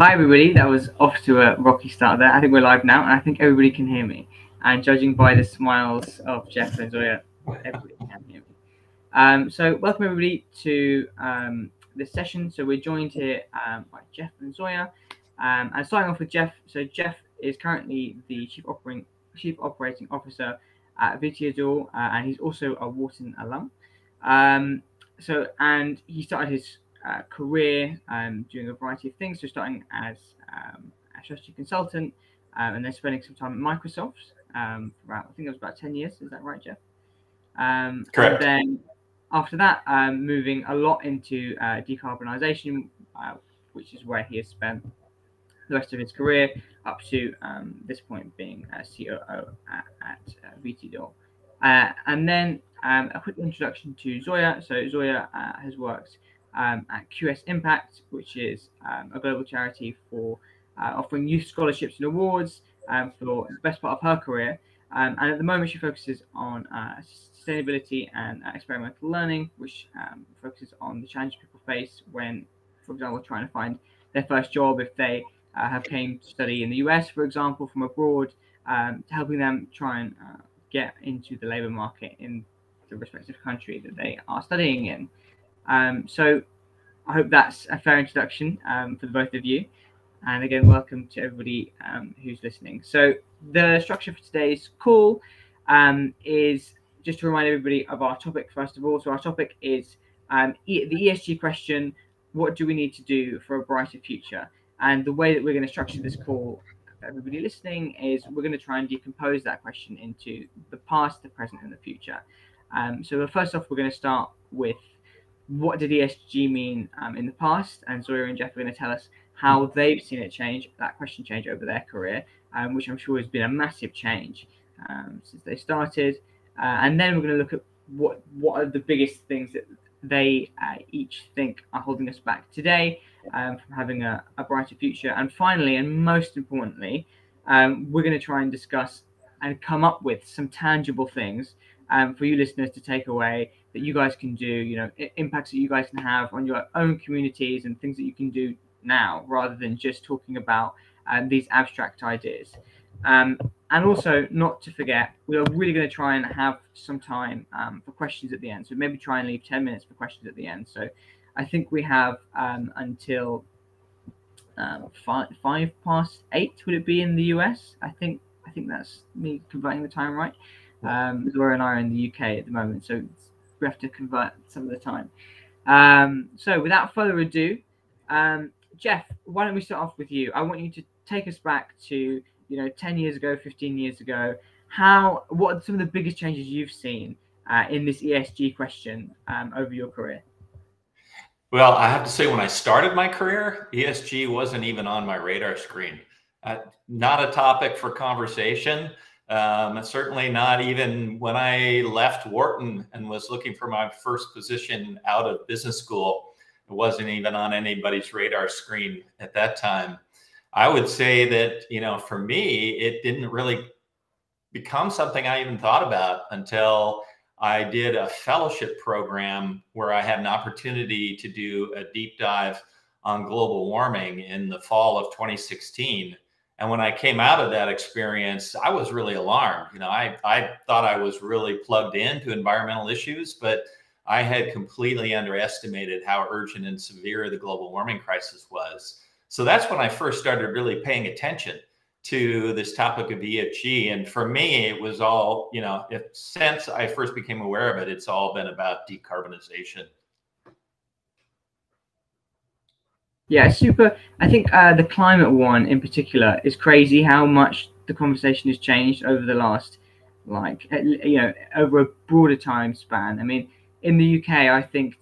Hi everybody, that was off to a rocky start there. I think we're live now, and I think everybody can hear me. And judging by the smiles of Jeff and Zoya, everybody can hear me. So welcome everybody to this session. So we're joined here by Jeff and Zoya. And starting off with Jeff. So Jeff is currently the Chief Operating Officer at Vitidore, and he's also a Wharton alum. And he started his career doing a variety of things. So starting as a strategy consultant, and then spending some time at Microsoft for I think it was about 10 years. Is that right, Jeff? Correct. And then after that, moving a lot into decarbonisation, which is where he has spent the rest of his career up to this point being COO at Vitidore. And then a quick introduction to Zoya. So Zoya has worked at QS Impact, which is a global charity for offering youth scholarships and awards for the best part of her career. And at the moment, she focuses on sustainability and experimental learning, which focuses on the challenges people face when, for example, trying to find their first job if they have came to study in the US, for example, from abroad, helping them try and get into the labour market in the respective country that they are studying in. So I hope that's a fair introduction for the both of you. And again, welcome to everybody who's listening. So the structure for today's call is just to remind everybody of our topic, first of all. So our topic is the ESG question: what do we need to do for a brighter future? And the way that we're going to structure this call for everybody listening is we're going to try and decompose that question into the past, the present, and the future. So first off, we're going to start with what did ESG mean in the past, and Zoya and Jeff are going to tell us how they've seen it change, that question change over their career, which I'm sure has been a massive change since they started. And then we're going to look at what are the biggest things that they each think are holding us back today from having a brighter future. And finally, and most importantly, we're going to try and discuss and come up with some tangible things for you listeners to take away that you guys can do, impacts that you guys can have on your own communities and things that you can do now, rather than just talking about these abstract ideas. And also, not to forget, we are really going to try and have some time for questions at the end. So maybe try and leave 10 minutes for questions at the end. So I think we have until 5 past 8, would it be in the US? I think that's me converting the time right. Zoya and I are in the UK at the moment, so we have to convert some of the time. So without further ado, Jeff, why don't we start off with you? I want you to take us back to 10 years ago, 15 years ago. What are some of the biggest changes you've seen in this ESG question over your career? Well, I have to say, when I started my career, ESG wasn't even on my radar screen. Not a topic for conversation. Certainly not even when I left Wharton and was looking for my first position out of business school. It wasn't even on anybody's radar screen at that time. I would say that, for me, it didn't really become something I even thought about until I did a fellowship program where I had an opportunity to do a deep dive on global warming in the fall of 2016. And when I came out of that experience, I was really alarmed. I thought I was really plugged into environmental issues, but I had completely underestimated how urgent and severe the global warming crisis was. So that's when I first started really paying attention to this topic of ESG. And for me, it was all, since I first became aware of it, it's all been about decarbonization. Yeah, super. I think the climate one in particular is crazy how much the conversation has changed over the last, over a broader time span. I mean, in the UK, I think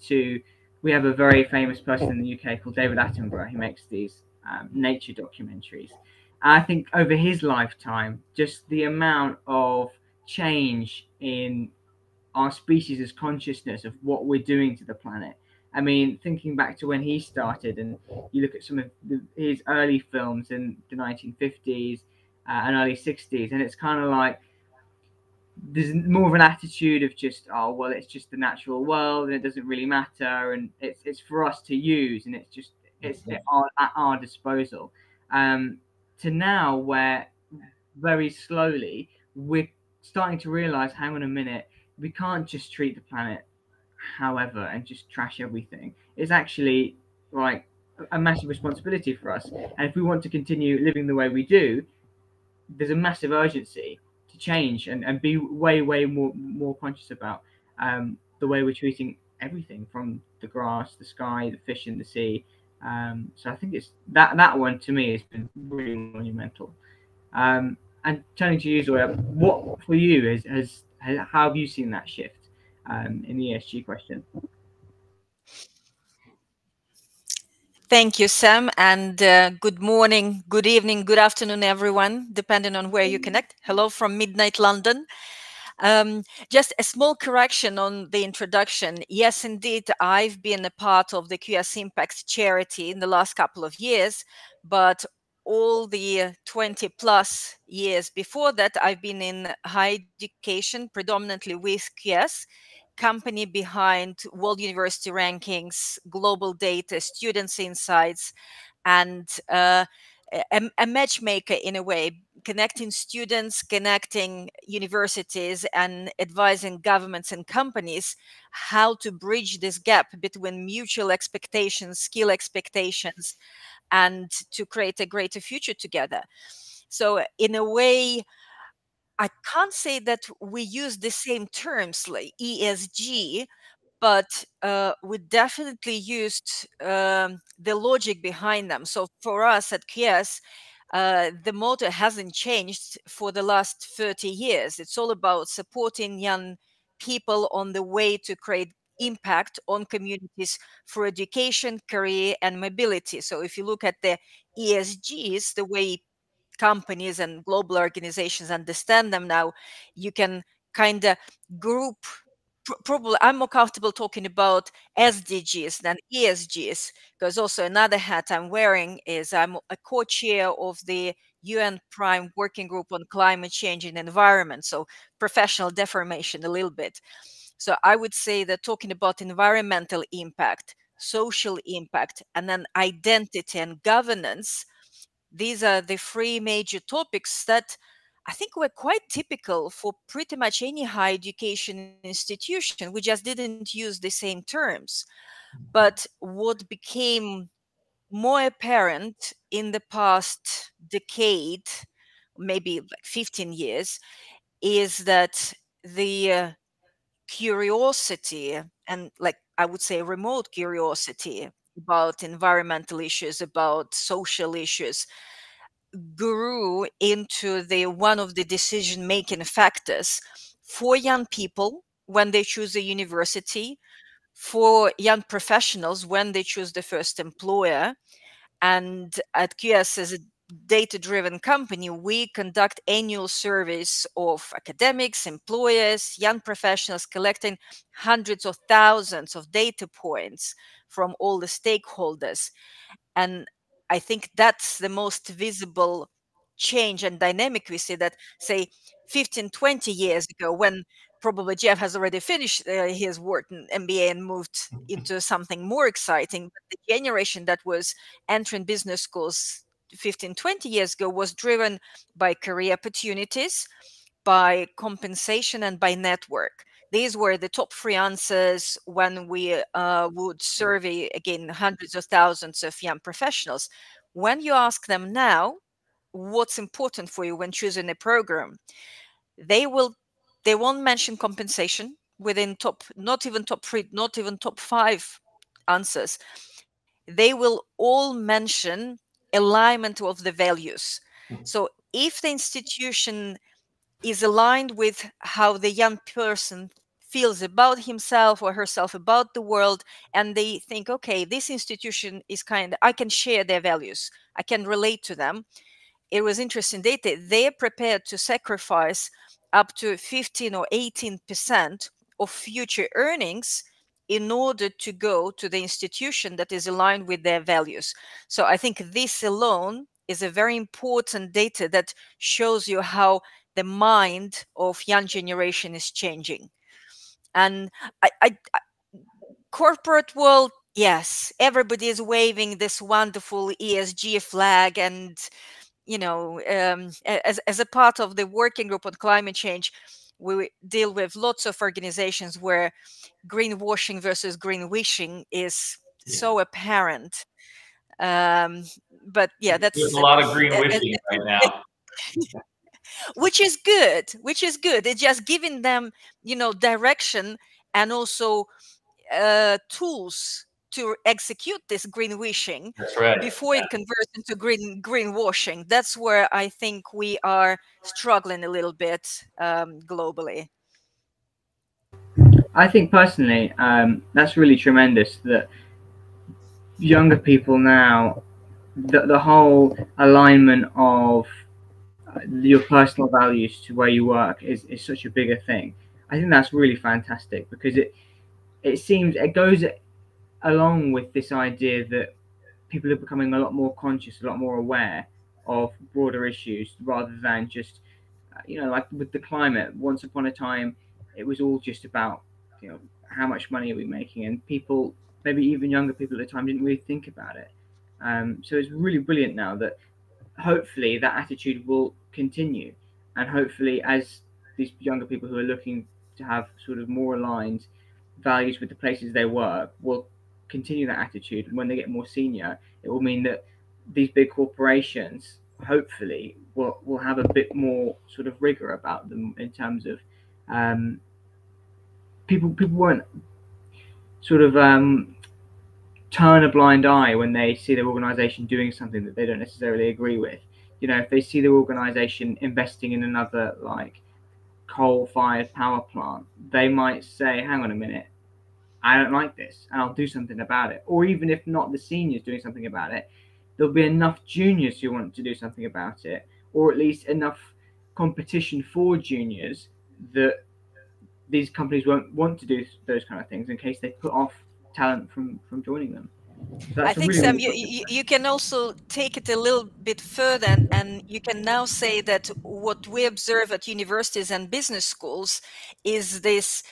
we have a very famous person in the UK called David Attenborough. He makes these nature documentaries. And I think over his lifetime, just the amount of change in our species' consciousness of what we're doing to the planet. I mean, thinking back to when he started, and you look at some of his early films in the 1950s and early 60s, and it's kind of like there's more of an attitude of just, oh, well, it's just the natural world and it doesn't really matter, and it's for us to use, and it's just it's at our disposal. To now where very slowly we're starting to realize, hang on a minute, we can't just treat the planet however and just trash everything. It's actually like a massive responsibility for us. And if we want to continue living the way we do, there's a massive urgency to change and be way more conscious about the way we're treating everything from the grass, the sky, the fish in the sea. So I think it's that one to me has been really monumental. And turning to you, Zoya, what for you has how have you seen that shift in the ESG question? Thank you, Sam, and good morning, good evening, good afternoon, everyone, depending on where you connect. Hello from midnight London. Just a small correction on the introduction. Yes, indeed, I've been a part of the QS Impact charity in the last couple of years, but all the 20 plus years before that, I've been in higher education, predominantly with QS, company behind world university rankings, global data, students' insights, and a matchmaker in a way, connecting students, connecting universities, and advising governments and companies how to bridge this gap between mutual expectations, skill expectations, and to create a greater future together. So in a way, I can't say that we use the same terms like ESG, but we definitely used the logic behind them. So for us at QS, the motto hasn't changed for the last 30 years. It's all about supporting young people on the way to create impact on communities for education, career, and mobility. So if you look at the ESGs, the way companies and global organizations understand them now, you can kind of group. Probably I'm more comfortable talking about SDGs than ESGs, because also another hat I'm wearing is I'm a co-chair of the UN Prime Working Group on Climate Change and Environment. So professional deformation a little bit. So I would say that talking about environmental impact, social impact, and then identity and governance, these are the three major topics that I think were quite typical for pretty much any higher education institution. We just didn't use the same terms. But what became more apparent in the past decade, maybe like 15 years, is that the curiosity, and like I would say remote curiosity about environmental issues, about social issues, grew into the one of the decision making factors for young people when they choose a university, for young professionals when they choose the first employer. And at QS, as a data driven company, we conduct annual surveys of academics, employers, young professionals, collecting hundreds of thousands of data points from all the stakeholders. And I think that's the most visible change and dynamic we see, that say 15, 20 years ago, when probably Jeff has already finished his Wharton MBA and moved into something more exciting. But the generation that was entering business schools 15, 20 years ago was driven by career opportunities, by compensation, and by network. These were the top three answers when we would survey, again, hundreds of thousands of young professionals. When you ask them now, what's important for you when choosing a program, they won't mention compensation within top, not even top three, not even top five answers. They will all mention alignment of the values. So if the institution is aligned with how the young person feels about himself or herself, about the world, and they think, okay, this institution is I can share their values, I can relate to them. It was interesting data. They're prepared to sacrifice up to 15 or 18% of future earnings in order to go to the institution that is aligned with their values. So I think this alone is a very important data that shows you how the mind of young generation is changing. And corporate world, Yes, everybody is waving this wonderful ESG flag, and as a part of the working group on climate change, we deal with lots of organizations where greenwashing versus greenwishing is so apparent. But yeah, There's that's a lot of green uh, wishing right now. which is good. Which is good. It's just giving them, direction, and also tools to execute this green wishing That's right. before it converts into greenwashing. That's where I think we are struggling a little bit globally. I think personally, that's really tremendous that younger people now, the whole alignment of your personal values to where you work is such a bigger thing. I think that's really fantastic because it goes along with this idea that people are becoming a lot more conscious, a lot more aware of broader issues rather than just like with the climate. Once upon a time, it was all just about how much money are we making, and people, maybe even younger people at the time, didn't really think about it. So it's really brilliant now that hopefully that attitude will continue, and hopefully as these younger people who are looking to have sort of more aligned values with the places they work will continue that attitude. And when they get more senior, it will mean that these big corporations hopefully will have a bit more sort of rigor about them in terms of people won't sort of turn a blind eye when they see their organization doing something that they don't necessarily agree with. If they see their organization investing in another like coal-fired power plant, they might say, hang on a minute, I don't like this, and I'll do something about it. Or even if not the seniors doing something about it, there'll be enough juniors who want to do something about it, or at least enough competition for juniors that these companies won't want to do those kind of things in case they put off talent from joining them. So I that's a think, really, Sam, really you can also take it a little bit further, and you can now say that what we observe at universities and business schools is this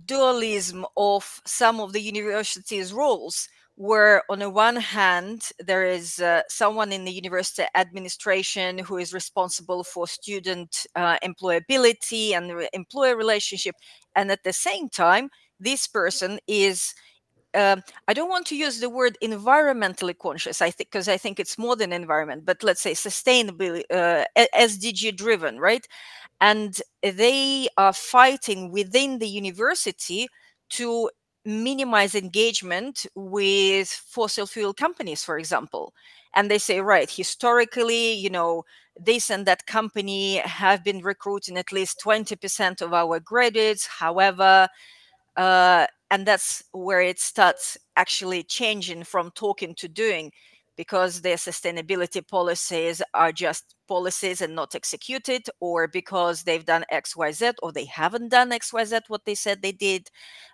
dualism of some of the university's roles, where on the one hand there is someone in the university administration who is responsible for student employability and employer relationship, and at the same time this person is I don't want to use the word environmentally conscious. I think because I think it's more than environment, but let's say sustainability, SDG driven, right? And they are fighting within the university to minimize engagement with fossil fuel companies, for example. And they say, right, historically, this and that company have been recruiting at least 20% of our graduates. However, and that's where it starts actually changing from talking to doing, because their sustainability policies are just policies and not executed, or because they've done XYZ or they haven't done XYZ what they said they did.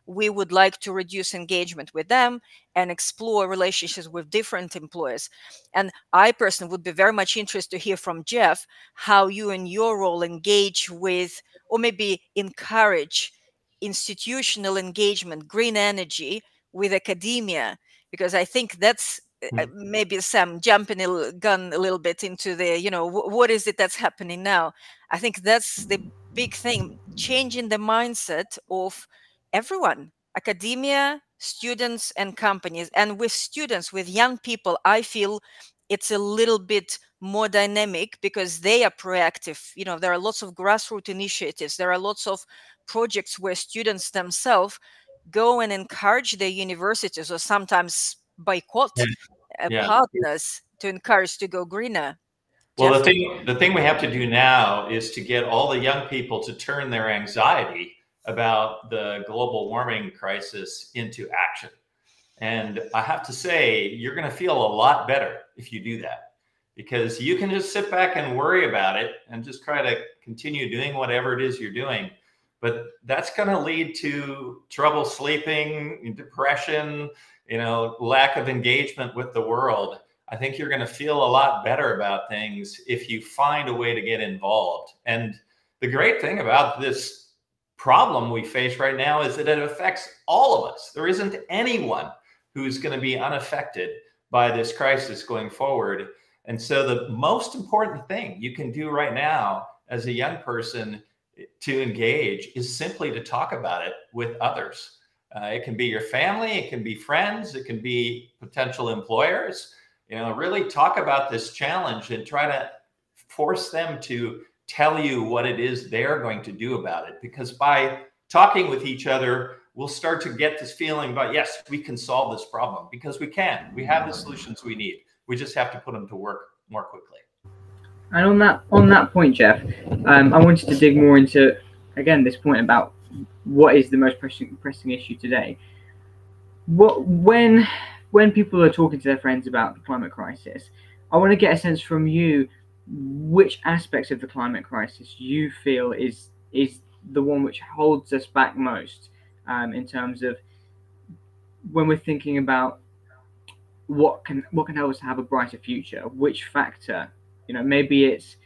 We would like to reduce engagement with them and explore relationships with different employers. And I personally would be very much interested to hear from Jeff how you in your role engage with, or maybe encourage, institutional engagement, green energy with academia, because I think that's maybe Sam jumping gun a little bit into the, what is it that's happening now? I think that's the big thing, changing the mindset of everyone, academia, students, and companies. And with students, with young people, I feel it's a little bit more dynamic because they are proactive. There are lots of grassroots initiatives. There are lots of projects where students themselves go and encourage their universities, or sometimes boycott Yeah. partners to encourage to go greener. Well, Jeff? the thing we have to do now is to get all the young people to turn their anxiety about the global warming crisis into action. And I have to say, you're going to feel a lot better if you do that, because you can just sit back and worry about it and just try to continue doing whatever it is you're doing. But that's going to lead to trouble sleeping, depression, lack of engagement with the world. I think you're going to feel a lot better about things if you find a way to get involved. And the great thing about this problem we face right now is that it affects all of us. There isn't anyone who's going to be unaffected by this crisis going forward. And so the most important thing you can do right now as a young person to engage is simply to talk about it with others. It can be your family, it can be friends, it can be potential employers. Really talk about this challenge and try to force them to tell you what it is they're going to do about it. Because by talking with each other, we'll start to get this feeling about, yes, we can solve this problem, because we can. We have the solutions we need. We just have to put them to work more quickly. And on that point, Jeff, I wanted to dig more into, again, this point about what is the most pressing issue today. When people are talking to their friends about the climate crisis, I want to get a sense from you which aspects of the climate crisis you feel is the one which holds us back most, in terms of when we're thinking about what can help us to have a brighter future. Which factor, maybe it's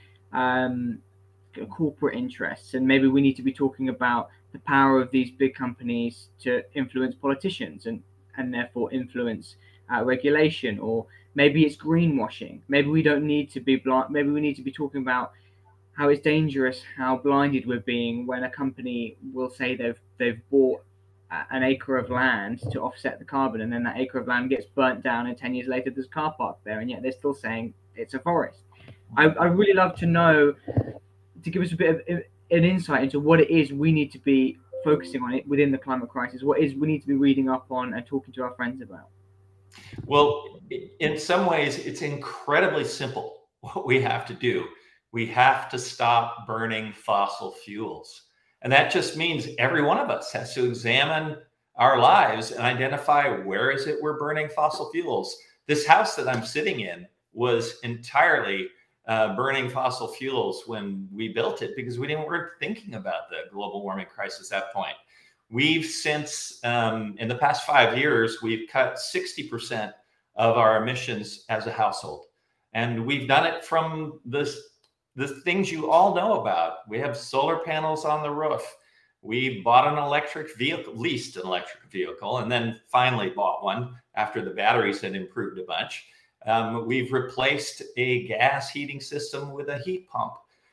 corporate interests, and maybe we need to be talking about the power of these big companies to influence politicians and therefore influence regulation, or maybe it's greenwashing. Maybe we don't need to be blind. Maybe we need to be talking about how it's dangerous, how blinded we're being when a company will say they've bought an acre of land to offset the carbon, and then that acre of land gets burnt down, and 10 years later there's a car park there, and yet they're still saying it's a forest. I'd really love to know, to give us a bit of an insight into what it is we need to be focusing on it within the climate crisis, what is we need to be reading up on and talking to our friends about. Well, in some ways, it's incredibly simple what we have to do. We have to stop burning fossil fuels. And that just means every one of us has to examine our lives and identify, where is it we're burning fossil fuels? This house that I'm sitting in was entirely burning fossil fuels when we built it, because we weren't thinking about the global warming crisis at that point. We've since, in the past 5 years, we've cut 60% of our emissions as a household. And we've done it from the things you all know about. We have solar panels on the roof. We bought an electric vehicle, leased an electric vehicle, and then finally bought one after the batteries had improved a bunch. We've replaced a gas heating system with a heat pump.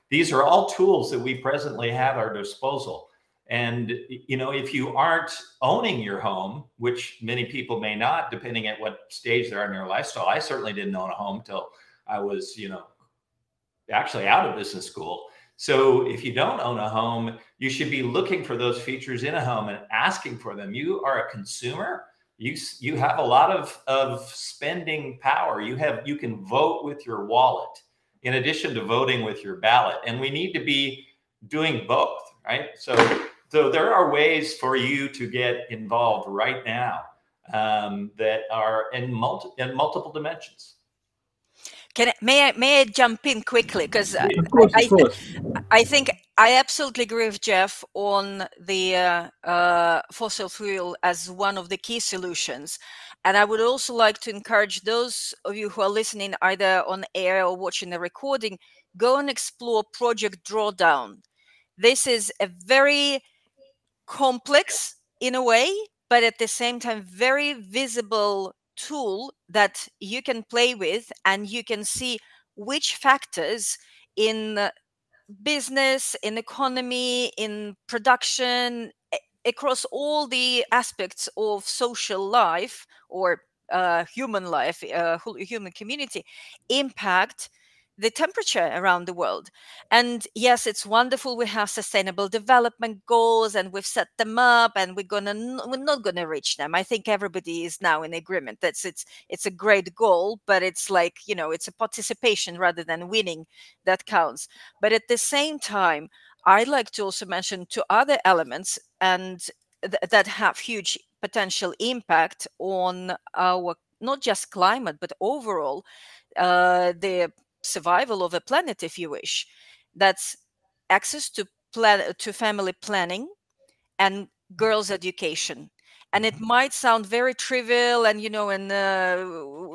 These are all tools that we presently have at our disposal. And, if you aren't owning your home, which many people may not, depending at what stage they're in their lifestyle. I certainly didn't own a home till I was, actually out of business school. So if you don't own a home, you should be looking for those features in a home and asking for them. You are a consumer. You have a lot of spending power. You can vote with your wallet in addition to voting with your ballot. And we need to be doing both, right? So there are ways for you to get involved right now that are in multiple dimensions. May I jump in quickly? Because Of course. I think I absolutely agree with Jeff on the fossil fuel as one of the key solutions. And I would also like to encourage those of you who are listening either on air or watching the recording, go and explore Project Drawdown. This is a very complex in a way, but at the same time, very visible tool that you can play with, and you can see which factors in business, in economy, in production, across all the aspects of social life or human life, human community, impact the temperature around the world. And yes, it's wonderful we have sustainable development goals and we've set them up, and we're not gonna reach them. I think everybody is now in agreement that it's a great goal, but it's like, it's a participation rather than winning that counts. But at the same time, I'd like to also mention two other elements and that have huge potential impact on our not just climate but overall the survival of a planet, if you wish. That's access to family planning and girls' education. And it might sound very trivial and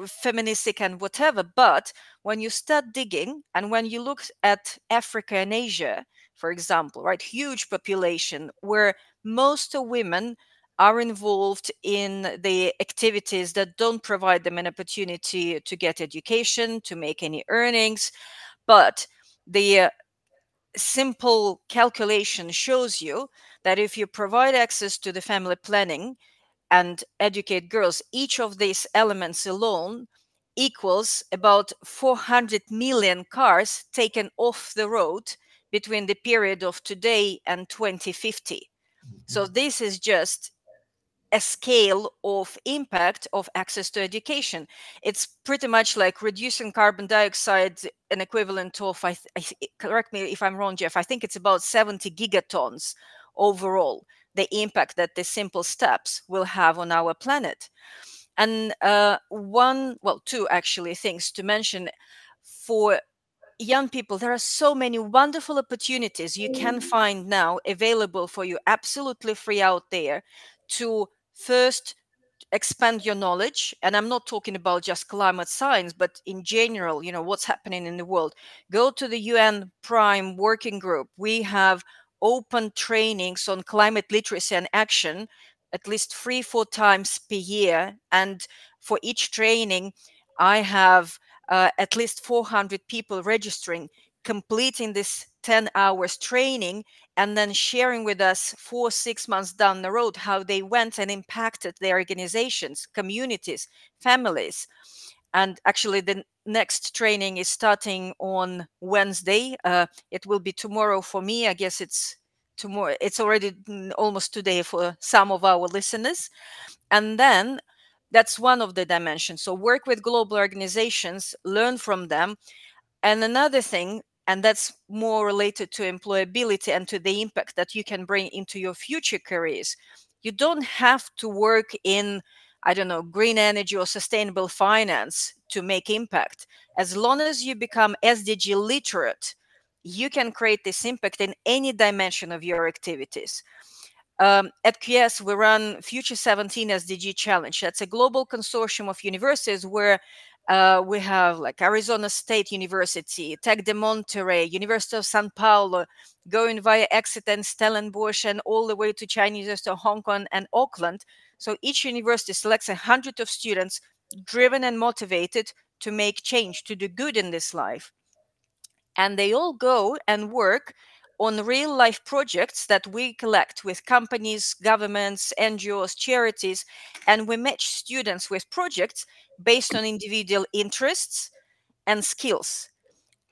feministic and whatever, but when you start digging and when you look at Africa and Asia, for example, right? Huge population where most women are involved in the activities that don't provide them an opportunity to get education, to make any earnings. But the simple calculation shows you that if you provide access to the family planning and educate girls, each of these elements alone equals about 400 million cars taken off the road between the period of today and 2050. So this is just a scale of impact of access to education. It's pretty much like reducing carbon dioxide, an equivalent of, correct me if I'm wrong, Jeff, I think it's about 70 gigatons overall, the impact that the simple steps will have on our planet. And two actually things to mention. For young people, there are so many wonderful opportunities you can find now available for you, absolutely free out there, to first expand your knowledge. And I'm not talking about just climate science, but in general, what's happening in the world. Go to the UN Prime Working Group. We have open trainings on climate literacy and action at least 3-4 times per year. And for each training, I have at least 400 people registering, completing this 10 hours training, and then sharing with us 4-6 months down the road how they went and impacted their organizations, communities, families. And actually, the next training is starting on Wednesday. It will be tomorrow for me. I guess it's tomorrow. It's already almost today for some of our listeners. And then that's one of the dimensions. So work with global organizations, learn from them. And another thing, and that's more related to employability and to the impact that you can bring into your future careers. You don't have to work in, I don't know, green energy or sustainable finance to make impact. As long as you become SDG literate, you can create this impact in any dimension of your activities. At QS, we run Future 17 SDG Challenge. That's a global consortium of universities where we have like Arizona State University, Tec de Monterrey, University of Sao Paulo, going via Exeter and Stellenbosch, and all the way to Chinese University of Hong Kong and Auckland. So each university selects 100 of students driven and motivated to make change, to do good in this life. And they all go and work on real life projects that we collect with companies, governments, NGOs, charities, and we match students with projects based on individual interests and skills.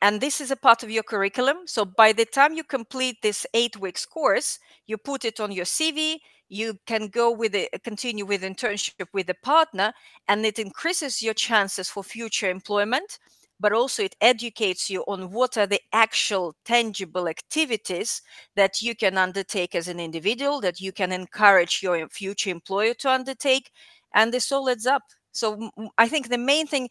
And this is a part of your curriculum. So by the time you complete this 8 weeks course, you put it on your CV, you can go continue with internship with a partner, and it increases your chances for future employment, but also it educates you on what are the actual tangible activities that you can undertake as an individual, that you can encourage your future employer to undertake, and this all adds up. So I think the main thing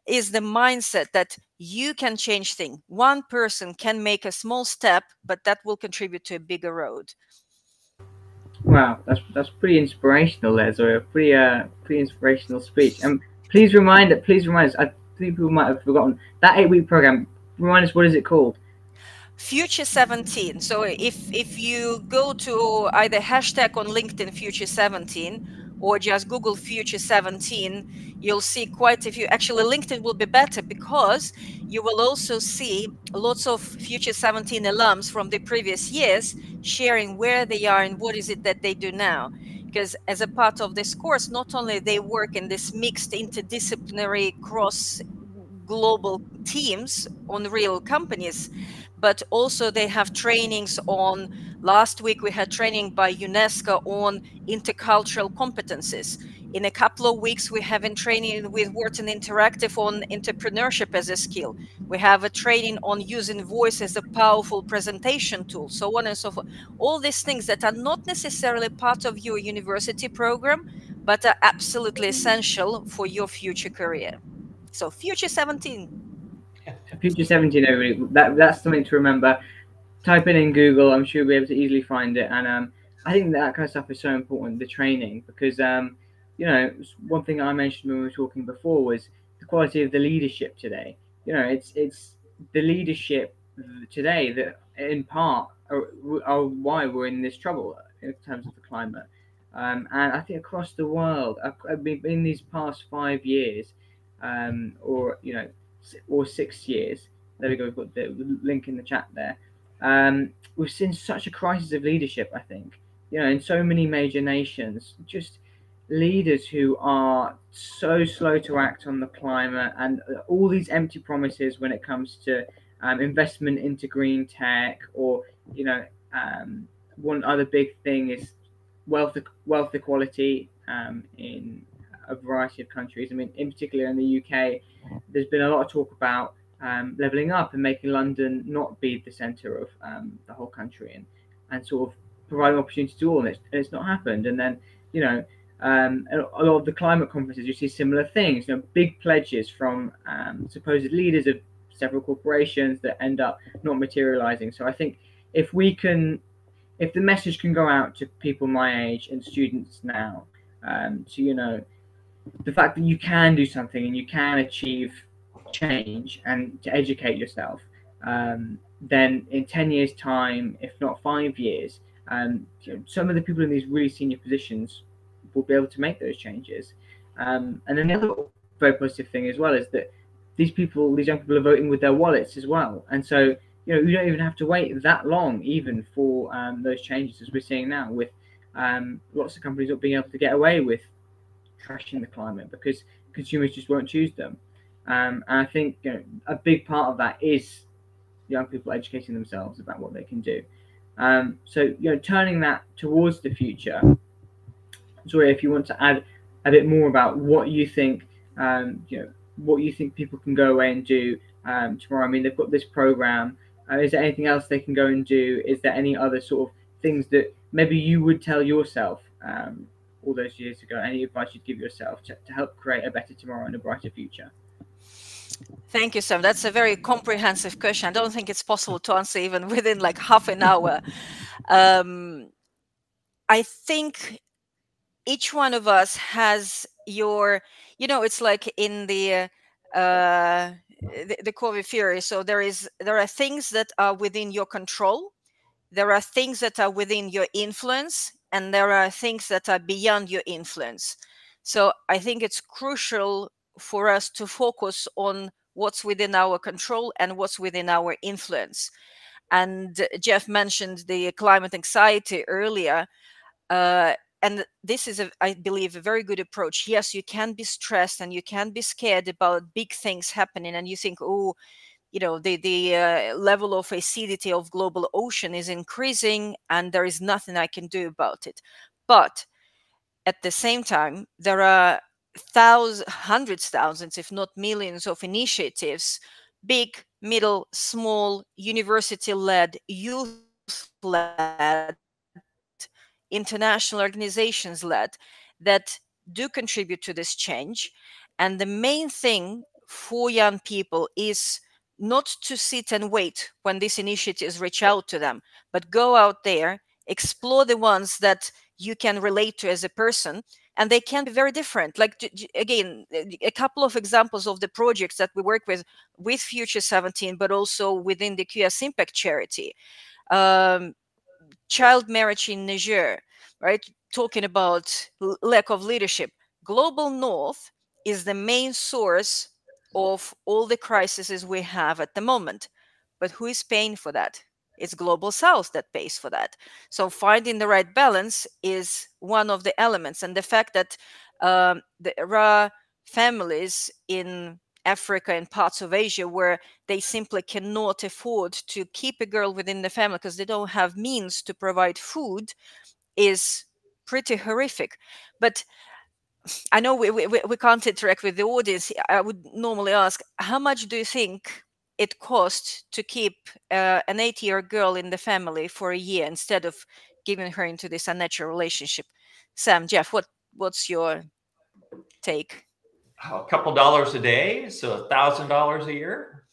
is the mindset that you can change things. One person can make a small step, but that will contribute to a bigger road. Wow, that's pretty inspirational, there, Zoya. Pretty inspirational speech. And please remind us. I think people might have forgotten that 8-week program. Remind us, what is it called? Future 17. So if you go to either hashtag on LinkedIn Future 17 or just Google Future 17, you'll see quite a few. Actually, LinkedIn will be better because you will also see lots of Future 17 alums from the previous years sharing where they are and what is it that they do now. Because as a part of this course, not only they work in this mixed interdisciplinary cross global teams on real companies, but also they have trainings on, last week we had training by UNESCO on intercultural competencies. In a couple of weeks, we have a training with Wharton Interactive on entrepreneurship as a skill. We have a training on using voice as a powerful presentation tool, so on and so forth. All these things that are not necessarily part of your university program, but are absolutely essential for your future career. So Future 17. Future 17, everybody. That's something to remember. Type it in Google. I'm sure you'll be able to easily find it. And I think that kind of stuff is so important, the training, because one thing I mentioned when we were talking before was the quality of the leadership today. It's the leadership today that in part are why we're in this trouble in terms of the climate. And I think across the world, in these past 5 years, or or 6 years. There we go. We've got the link in the chat there. We've seen such a crisis of leadership. I think in so many major nations, just leaders who are so slow to act on the climate, and all these empty promises when it comes to investment into green tech, or one other big thing is wealth equality in a variety of countries. I mean, in particular in the UK, there's been a lot of talk about levelling up and making London not be the centre of the whole country, and sort of providing opportunity to all, and it's not happened. And then a lot of the climate conferences, you see similar things, big pledges from supposed leaders of several corporations that end up not materializing. So I think if the message can go out to people my age and students now, to the fact that you can do something and you can achieve change, and to educate yourself, then in 10 years time, if not 5 years, some of the people in these really senior positions will be able to make those changes. And then the other very positive thing as well is that these young people are voting with their wallets as well. And so you don't even have to wait that long even for those changes, as we're seeing now with lots of companies not being able to get away with trashing the climate because consumers just won't choose them. And I think a big part of that is young people educating themselves about what they can do. So turning that towards the future. Zoya, if you want to add a bit more about what you think, what you think people can go away and do tomorrow. I mean, they've got this program. Is there anything else they can go and do? Is there any other sort of things that maybe you would tell yourself all those years ago? Any advice you'd give yourself to help create a better tomorrow and a brighter future? Thank you, Sam. That's a very comprehensive question. I don't think it's possible to answer even within like half an hour. I think each one of us has it's like in the COVID theory. So there are things that are within your control, there are things that are within your influence, and there are things that are beyond your influence. So I think it's crucial for us to focus on what's within our control and what's within our influence. And Jeff mentioned the climate anxiety earlier. And this is, I believe, a very good approach. Yes, you can be stressed and you can be scared about big things happening, and you think, oh, the level of acidity of global ocean is increasing and there is nothing I can do about it. But at the same time, there are hundreds, thousands, if not millions of initiatives, big, middle, small, university-led, youth-led, international organizations-led, that do contribute to this change. And the main thing for young people is not to sit and wait when these initiatives reach out to them, but go out there, explore the ones that you can relate to as a person, and they can be very different. Like, again, a couple of examples of the projects that we work with Future 17, but also within the QS Impact charity. Child marriage in Niger, right? Talking about lack of leadership. Global North is the main source of all the crises we have at the moment. But who is paying for that? It's Global South that pays for that. So finding the right balance is one of the elements. And the fact that there are families in Africa and parts of Asia where they simply cannot afford to keep a girl within the family because they don't have means to provide food is pretty horrific. But I know we can't interact with the audience. I would normally ask, how much do you think it costs to keep an 8-year girl in the family for a year instead of giving her into this unnatural relationship? Sam, Jeff, what's your take? A couple dollars a day, so $1,000 a year.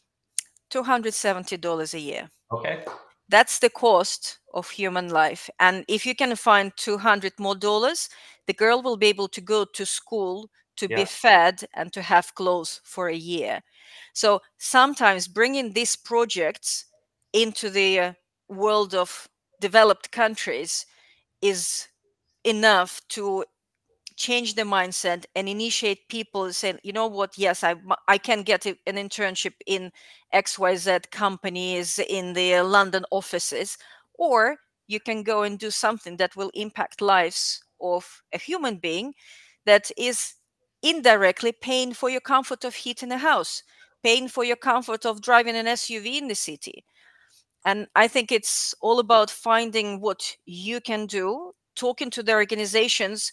$270 a year. Okay. That's the cost of human life. And if you can find $200 more, the girl will be able to go to school, to be fed, and to have clothes for a year. So sometimes bringing these projects into the world of developed countries is enough to change the mindset and initiate people saying, you know what, yes, I can get an internship in XYZ companies in the London offices, or you can go and do something that will impact lives of a human being that is indirectly paying for your comfort of heating a house, paying for your comfort of driving an SUV in the city. And I think it's all about finding what you can do, talking to the organizations.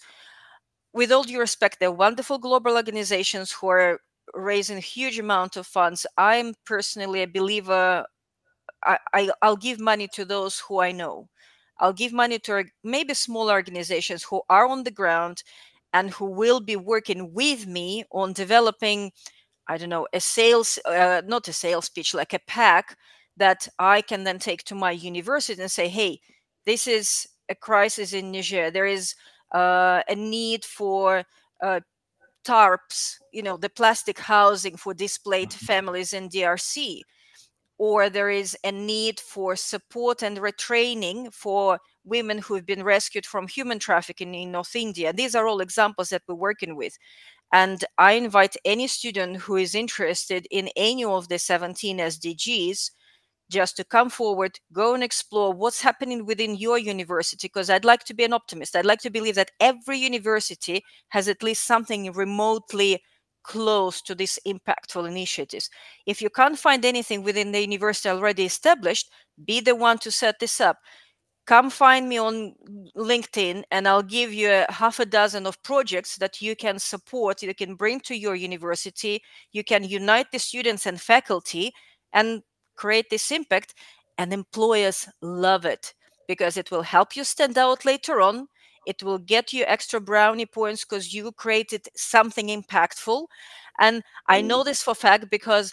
With all due respect, they're wonderful global organizations who are raising a huge amount of funds. I'm personally a believer. I'll give money to those who I know. I'll give money to maybe small organizations who are on the ground and who will be working with me on developing, I don't know, a sales, not a sales pitch, like a pack that I can then take to my university and say, hey, this is a crisis in Niger. There is a need for tarps, the plastic housing for displaced families in DRC, or there is a need for support and retraining for women who have been rescued from human trafficking in North India. These are all examples that we're working with. And I invite any student who is interested in any of the 17 SDGs just to come forward, go and explore what's happening within your university, because I'd like to be an optimist. I'd like to believe that every university has at least something remotely close to these impactful initiatives. If you can't find anything within the university already established, be the one to set this up. Come find me on LinkedIn and I'll give you a half a dozen of projects that you can support, you can bring to your university. You can unite the students and faculty and create this impact, and employers love it because it will help you stand out later on. It will get you extra brownie points because you created something impactful. And I know this for a fact because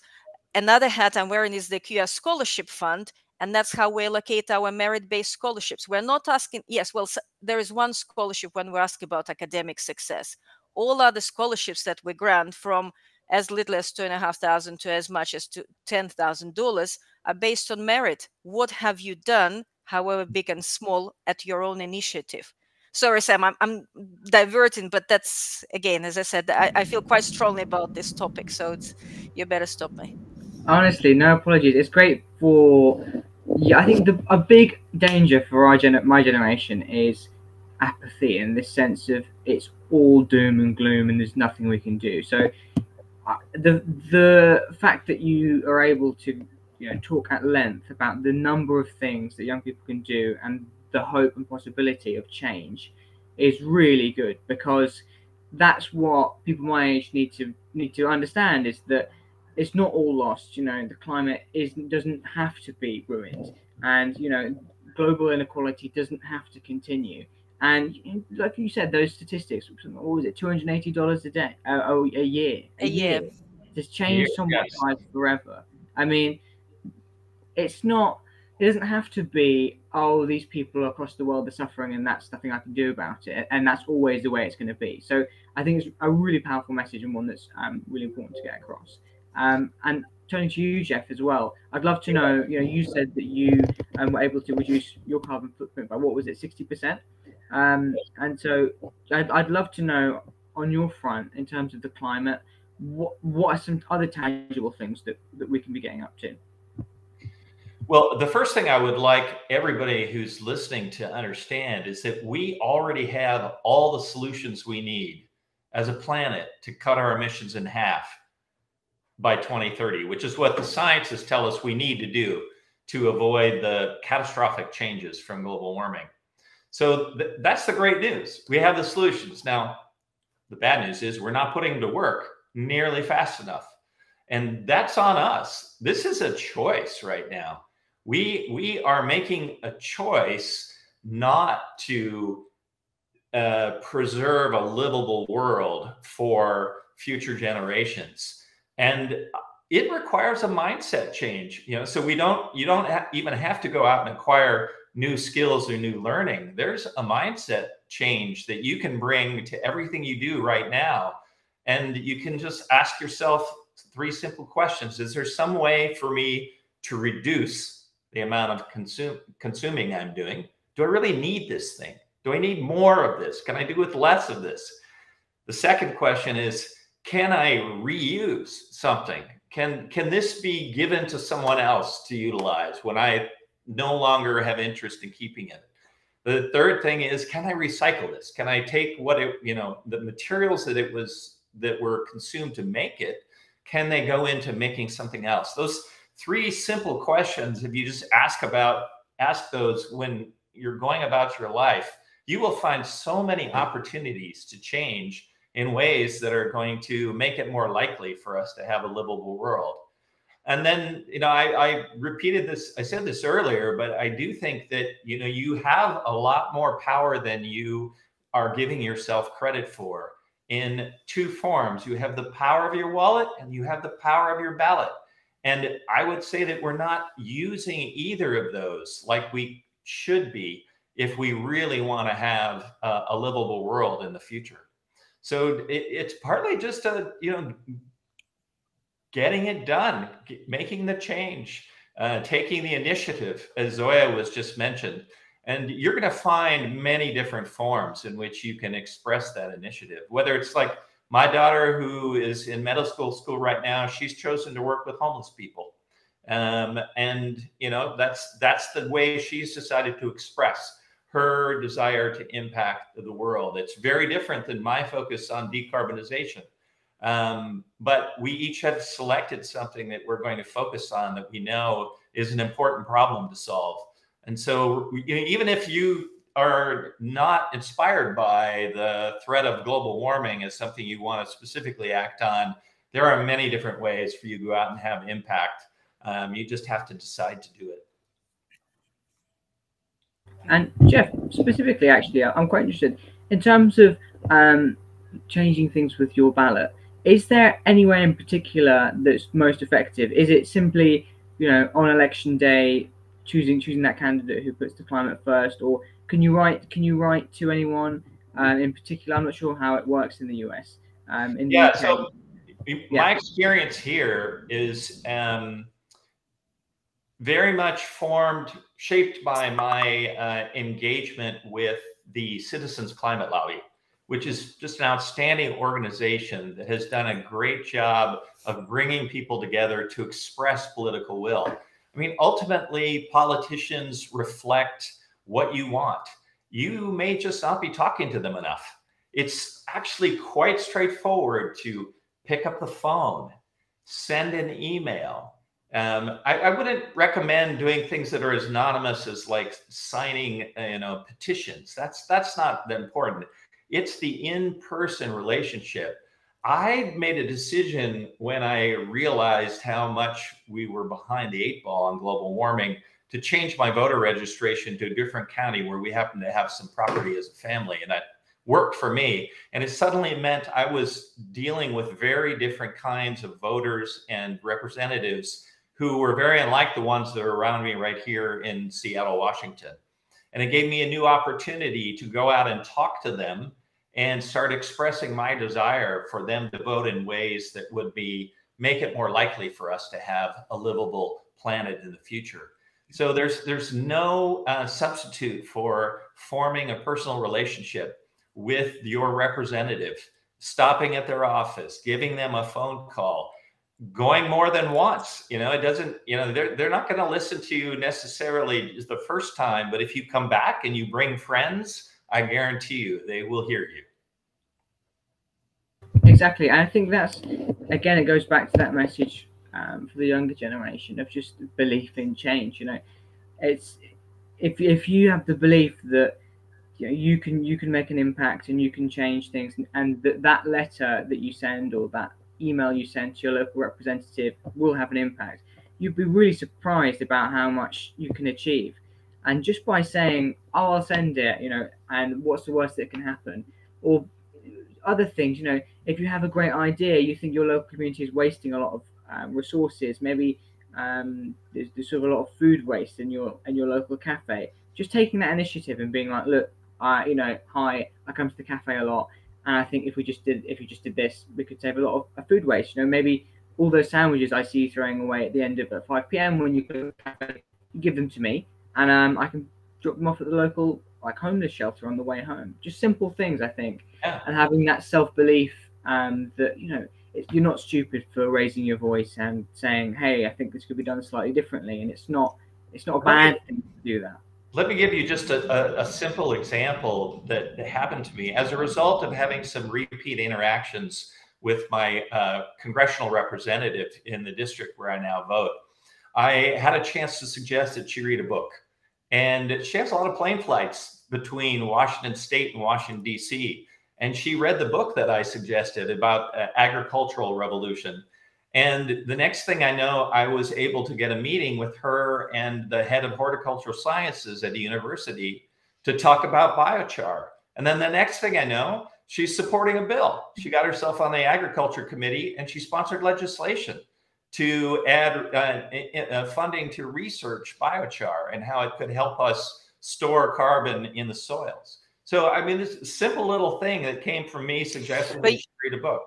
another hat I'm wearing is the QS Scholarship Fund, and that's how we allocate our merit-based scholarships. We're not asking, yes, well, there is one scholarship when we ask about academic success. All other scholarships that we grant, from as little as $2,500 to as much as $10,000, are based on merit. What have you done, however big and small, at your own initiative? Sorry, Sam, I'm diverting, but that's, again, as I said, I feel quite strongly about this topic, so you better stop me. Honestly, no apologies. It's great for, yeah, I think a big danger for my generation is apathy, in this sense of it's all doom and gloom and there's nothing we can do. So the fact that you are able to talk at length about the number of things that young people can do and the hope and possibility of change is really good, because that's what people my age need to understand, is that it's not all lost. The climate doesn't have to be ruined, and global inequality doesn't have to continue. And like you said, those statistics, what was it, $280 a day, a year, a year, just changed someone's life forever. I mean, it doesn't have to be, oh, these people across the world are suffering and that's nothing I can do about it, and that's always the way it's going to be. So I think it's a really powerful message, and one that's really important to get across. And turning to you, Jeff, as well, I'd love to know, you said that you were able to reduce your carbon footprint by, what was it, 60%? And so I'd love to know, on your front, in terms of the climate, what are some other tangible things that we can be getting up to? Well, the first thing I would like everybody who's listening to understand is that we already have all the solutions we need as a planet to cut our emissions in half by 2030, which is what the scientists tell us we need to do to avoid the catastrophic changes from global warming. So that's the great news. We have the solutions. Now, the bad news is we're not putting them to work nearly fast enough. And that's on us. This is a choice right now. We are making a choice not to preserve a livable world for future generations. And it requires a mindset change. So you don't even have to go out and acquire new skills or new learning. There's a mindset change that you can bring to everything you do right now. And you can just ask yourself 3 simple questions. Is there some way for me to reduce the amount of consuming I'm doing. Do I really need this thing? Do I need more of this? Can I do with less of this? The second question is, can I reuse something? Can this be given to someone else to utilize when I no longer have interest in keeping it? The third thing is, can I recycle this? Can I take what it, the materials that were consumed to make it, can they go into making something else? Those three simple questions, if you just ask those when you're going about your life, you will find so many opportunities to change in ways that are going to make it more likely for us to have a livable world. And then, I repeated this, I said this earlier, but I do think that, you have a lot more power than you are giving yourself credit for in two forms. You have the power of your wallet and you have the power of your ballot. And I would say that we're not using either of those like we should be if we really want to have a livable world in the future. So it's partly just getting it done, making the change, taking the initiative, as Zoya was just mentioned. And you're going to find many different forms in which you can express that initiative, whether it's like my daughter, who is in middle school right now, she's chosen to work with homeless people. And, that's the way she's decided to express her desire to impact the world. It's very different than my focus on decarbonization. But we each have selected something that we're going to focus on that we know is an important problem to solve. And so, even if you are not inspired by the threat of global warming as something you want to specifically act on, there are many different ways for you to go out and have impact. You just have to decide to do it. And Jeff, specifically, actually, I'm quite interested in terms of changing things with your ballot. Is there anywhere in particular that's most effective? Is it simply, on election day, choosing that candidate who puts the climate first, or can you write to anyone in particular? I'm not sure how it works in the US. In the UK, so my experience here is very much shaped by my engagement with the Citizens Climate Lobby, which is just an outstanding organization that has done a great job of bringing people together to express political will. I mean, ultimately, politicians reflect what you want. You may just not be talking to them enough. It's actually quite straightforward to pick up the phone, send an email. I wouldn't recommend doing things that are as anonymous as like signing, petitions. That's not that important. It's the in-person relationship. I made a decision when I realized how much we were behind the 8 ball on global warming to change my voter registration to a different county where we happen to have some property as a family. And that worked for me. And it suddenly meant I was dealing with very different kinds of voters and representatives who were very unlike the ones that are around me right here in Seattle, Washington. And it gave me a new opportunity to go out and talk to them and start expressing my desire for them to vote in ways that would make it more likely for us to have a livable planet in the future. So there's no substitute for forming a personal relationship with your representative, stopping at their office, giving them a phone call, going more than once. It doesn't, they're not going to listen to you necessarily the first time, but if you come back and you bring friends, I guarantee you they will hear you. Exactly. And I think that's, again, it goes back to that message for the younger generation of just belief in change. It's if you have the belief that you can make an impact and you can change things, and that letter that you send or that email you send to your local representative will have an impact, you'd be really surprised about how much you can achieve. And just by saying, oh, I'll send it, and what's the worst that can happen? Or other things, if you have a great idea, you think your local community is wasting a lot of resources, maybe there's sort of a lot of food waste in your local cafe, just taking that initiative and being like, look, hi, I come to the cafe a lot, and I think if you just did this, we could save a lot of food waste. Maybe all those sandwiches I see you throwing away at the end of at 5 p.m. when you go to the cafe, give them to me, and I can drop them off at the local like homeless shelter on the way home. Just simple things, I think, Yeah. and having that self belief that you're not stupid for raising your voice and saying, "Hey, I think this could be done slightly differently," and it's not a bad thing to do that. Let me give you just a simple example that happened to me as a result of having some repeat interactions with my congressional representative in the district where I now vote. I had a chance to suggest that she read a book, and she has a lot of plane flights between Washington State and Washington, D.C. And she read the book that I suggested about agricultural revolution. And the next thing I know, I was able to get a meeting with her and the head of horticultural sciences at the university to talk about biochar. And then the next thing I know, she's supporting a bill. She got herself on the agriculture committee and she sponsored legislation to add funding to research biochar and how it could help us store carbon in the soils. So, I mean, this simple little thing that came from me suggesting that you should read a book.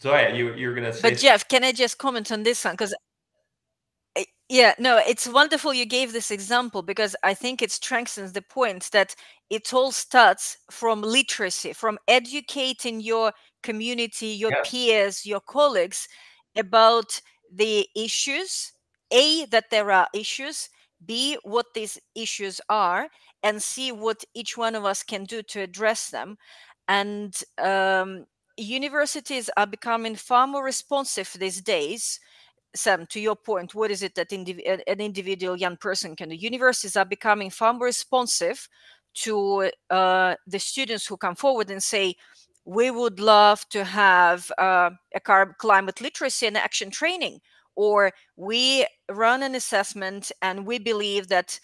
Zoya, you're going to say. But Jeff, can I just comment on this one? Because yeah, no, it's wonderful you gave this example, because I think it strengthens the point that it all starts from literacy, from educating your community, your peers, your colleagues about the issues, A, that there are issues, B, what these issues are, and C, what each one of us can do to address them. And universities are becoming far more responsive these days. Sam, to your point, what is it that an individual young person can do? Universities are becoming far more responsive to the students who come forward and say, we would love to have a climate literacy and action training, or we run an assessment and we believe that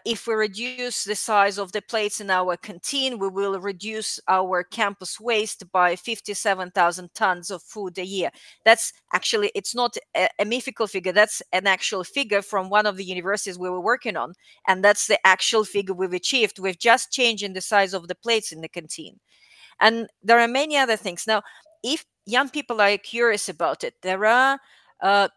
if we reduce the size of the plates in our canteen, we will reduce our campus waste by 57,000 tons of food a year. That's actually, it's not a mythical figure. That's an actual figure from one of the universities we were working on. And that's the actual figure we've achieved. We've just changing the size of the plates in the canteen. And there are many other things. Now, if young people are curious about it, there are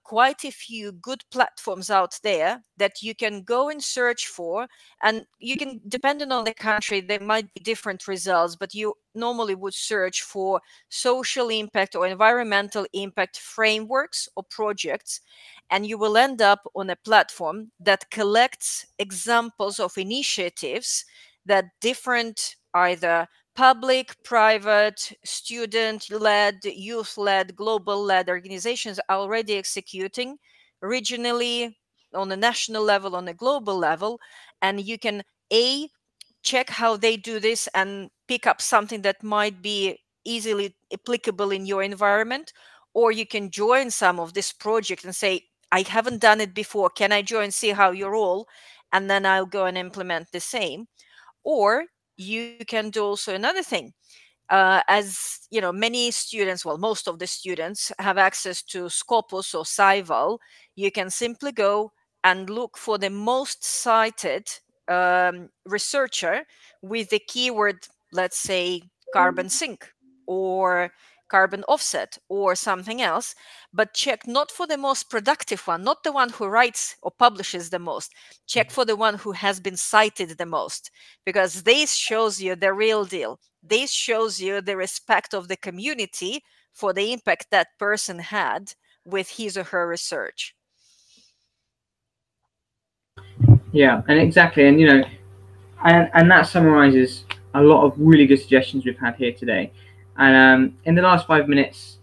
quite a few good platforms out there that you can go and search for, and you can, depending on the country, there might be different results, but you normally would search for social impact or environmental impact frameworks or projects, and you will end up on a platform that collects examples of initiatives that different either public, private, student-led, youth-led, global-led organizations are already executing regionally, on a national level, on a global level. And you can, A, check how they do this and pick up something that might be easily applicable in your environment, or you can join some of this project and say, I haven't done it before. Can I join, see how you roll? And then I'll go and implement the same. Or you can do also another thing. As you know, many students, well, most of the students have access to Scopus or Symonds. You can simply go and look for the most cited researcher with the keyword, let's say, carbon sink or carbon offset or something else, but check not for the most productive one, not the one who writes or publishes the most. Check for the one who has been cited the most, because this shows you the real deal. This shows you the respect of the community for the impact that person had with his or her research. Yeah, and exactly, and and that summarizes a lot of really good suggestions we've had here today. And in the last 5 minutes,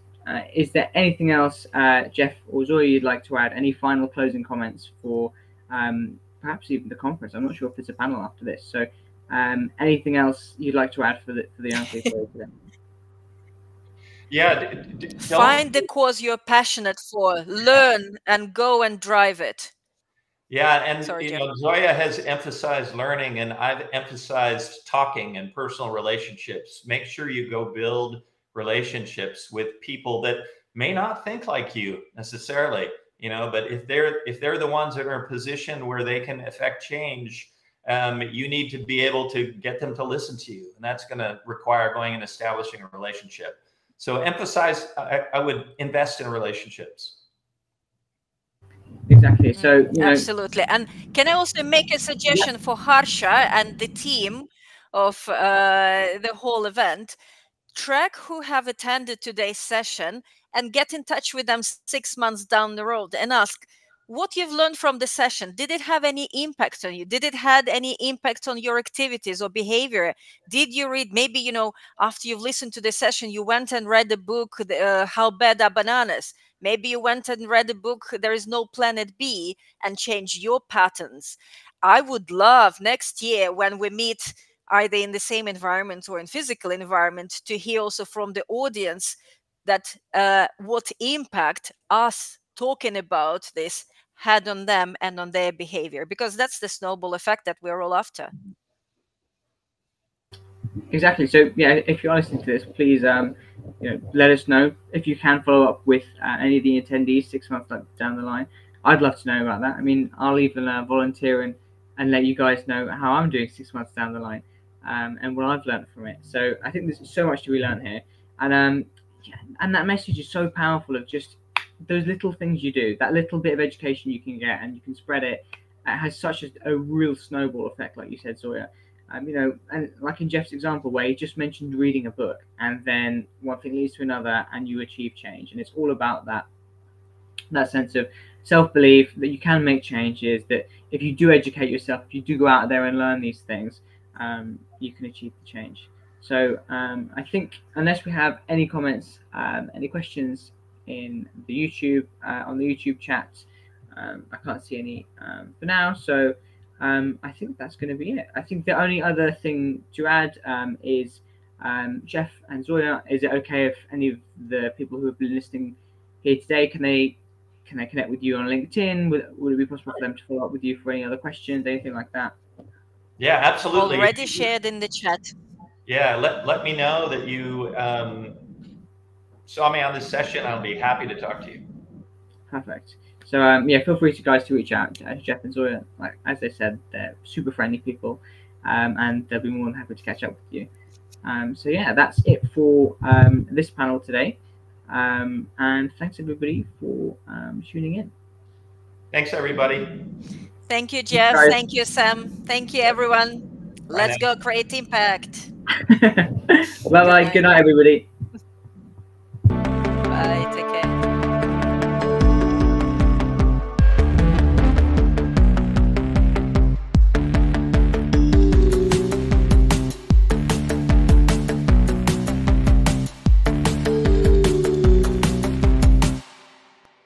is there anything else, Jeff or Zoya, you'd like to add? Any final closing comments for perhaps even the conference? I'm not sure if there's a panel after this. So anything else you'd like to add for the young people today? Yeah. Find the cause you're passionate for, learn and go and drive it. Yeah, and Sorry, Zoya has emphasized learning, and I've emphasized talking and personal relationships. Make sure you go build relationships with people that may not think like you necessarily, but if they're the ones that are in a position where they can affect change, you need to be able to get them to listen to you, and that's going to require going and establishing a relationship. So I would invest in relationships. Exactly. Exactly. So, absolutely. And can I also make a suggestion for Harsha and the team of the whole event? Track who have attended today's session and get in touch with them 6 months down the road and ask what you've learned from the session. Did it have any impact on you? Did it had any impact on your activities or behavior? Did you read, maybe, after you've listened to the session, you went and read the book, How Bad Are Bananas? Maybe you went and read the book, There Is No Planet B, and changed your patterns. I would love next year when we meet either in the same environment or in physical environment to hear also from the audience that what impact us talking about this had on them and on their behavior, because that's the snowball effect that we're all after. Exactly. So yeah, if you're listening to this, please let us know if you can follow up with any of the attendees 6 months down the line. I'd love to know about that. I mean, I'll even volunteer and let you guys know how I'm doing 6 months down the line, and what I've learned from it. So I think there's so much to be learned here, and that message is so powerful of just those little things you do, that little bit of education you can get, and you can spread it. It has such a real snowball effect, like you said, Zoya. And like in Jeff's example, where he just mentioned reading a book, and then one thing leads to another, and you achieve change. And it's all about that sense of self-belief that you can make changes. That if you do educate yourself, if you do go out there and learn these things, you can achieve the change. So I think, unless we have any comments, any questions in the YouTube on the YouTube chat, I can't see any for now. So. I think that's going to be it. I think the only other thing to add is Jeff and Zoya. Is it okay if any of the people who have been listening here today can they connect with you on LinkedIn? Would it be possible for them to follow up with you for any other questions, anything like that? Yeah, absolutely. Already shared in the chat. Yeah, let me know that you saw me on this session. I'll be happy to talk to you. Perfect. So feel free to reach out to Jeff and Zoya. Like as I said, they're super friendly people, and they'll be more than happy to catch up with you. So yeah, that's it for this panel today, and thanks everybody for tuning in. Thanks everybody. Thank you, Jeff. Thank you, Sam. Thank you, everyone. Let's go create impact. Bye bye. Good night, everybody.